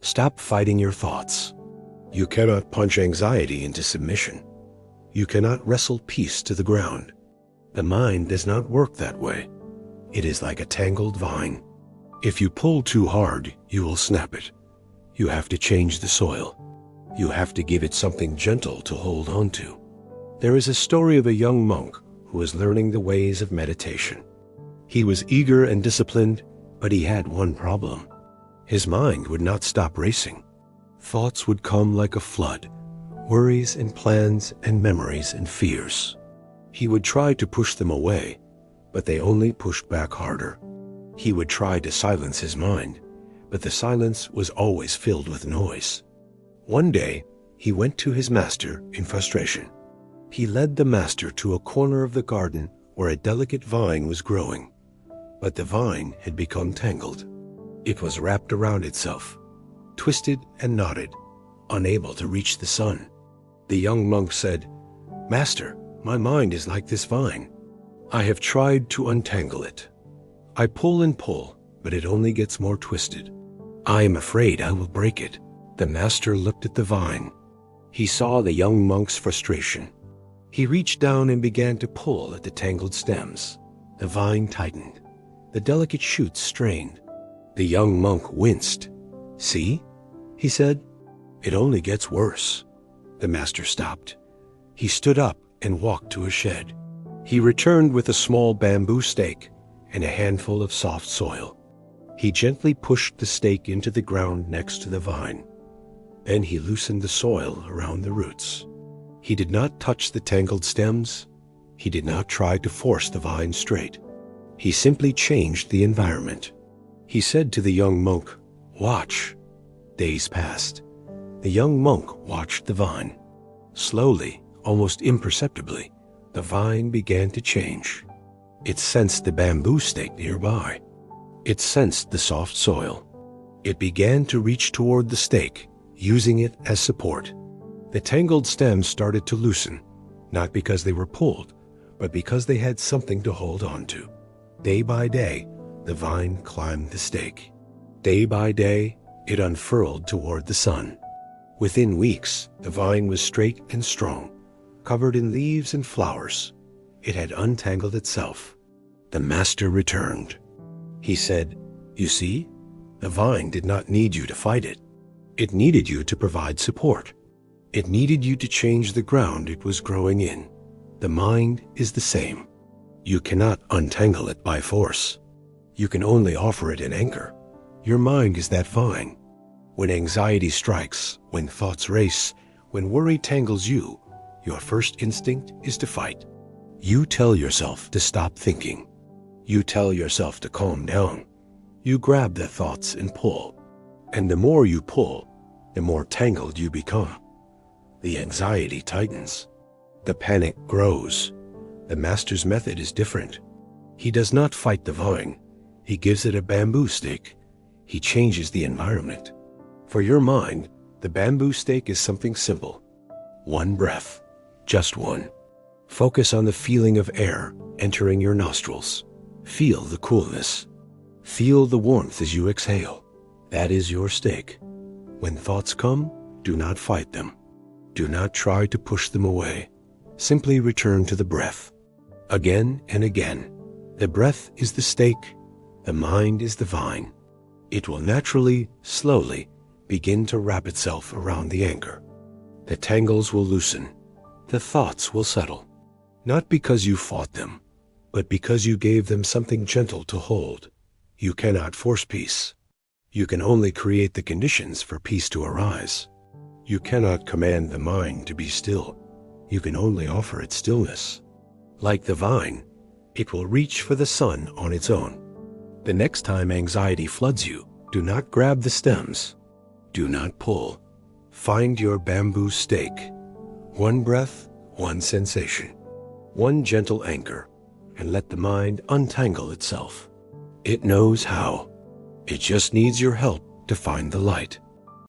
Stop fighting your thoughts. You cannot punch anxiety into submission. You cannot wrestle peace to the ground. The mind does not work that way. It is like a tangled vine. If you pull too hard, you will snap it. You have to change the soil. You have to give it something gentle to hold on to. There is a story of a young monk who was learning the ways of meditation. He was eager and disciplined, but he had one problem. His mind would not stop racing. Thoughts would come like a flood, worries and plans and memories and fears. He would try to push them away, but they only pushed back harder. He would try to silence his mind, but the silence was always filled with noise. One day, he went to his master in frustration. He led the master to a corner of the garden where a delicate vine was growing, but the vine had become tangled. It was wrapped around itself, twisted and knotted, unable to reach the sun. The young monk said, "Master, my mind is like this vine. I have tried to untangle it. I pull and pull, but it only gets more twisted. I am afraid I will break it." The master looked at the vine. He saw the young monk's frustration. He reached down and began to pull at the tangled stems. The vine tightened. The delicate shoots strained. The young monk winced. "See?" he said. "It only gets worse." The master stopped. He stood up and walked to a shed. He returned with a small bamboo stake and a handful of soft soil. He gently pushed the stake into the ground next to the vine. Then he loosened the soil around the roots. He did not touch the tangled stems. He did not try to force the vine straight. He simply changed the environment. He said to the young monk, "Watch." Days passed. The young monk watched the vine. Slowly, almost imperceptibly, the vine began to change. It sensed the bamboo stake nearby. It sensed the soft soil. It began to reach toward the stake, using it as support. The tangled stems started to loosen, not because they were pulled, but because they had something to hold on to. Day by day, the vine climbed the stake. Day by day, it unfurled toward the sun. Within weeks, the vine was straight and strong, covered in leaves and flowers. It had untangled itself. The master returned. He said, "You see, the vine did not need you to fight it. It needed you to provide support. It needed you to change the ground it was growing in. The mind is the same. You cannot untangle it by force. You can only offer it an anchor. Your mind is that vine. When anxiety strikes, when thoughts race, when worry tangles you, your first instinct is to fight. You tell yourself to stop thinking. You tell yourself to calm down. You grab the thoughts and pull. And the more you pull, the more tangled you become. The anxiety tightens. The panic grows. The master's method is different. He does not fight the vine. He gives it a bamboo stake. He changes the environment. For your mind, the bamboo stake is something simple. One breath, just one. Focus on the feeling of air entering your nostrils. Feel the coolness. Feel the warmth as you exhale. That is your stake. When thoughts come, do not fight them. Do not try to push them away. Simply return to the breath. Again and again. The breath is the stake. The mind is the vine. It will naturally, slowly, begin to wrap itself around the anchor. The tangles will loosen. The thoughts will settle. Not because you fought them, but because you gave them something gentle to hold. You cannot force peace. You can only create the conditions for peace to arise. You cannot command the mind to be still. You can only offer it stillness. Like the vine, it will reach for the sun on its own. The next time anxiety floods you, do not grab the stems. Do not pull. Find your bamboo stake. One breath, one sensation. One gentle anchor, and let the mind untangle itself. It knows how. It just needs your help to find the light.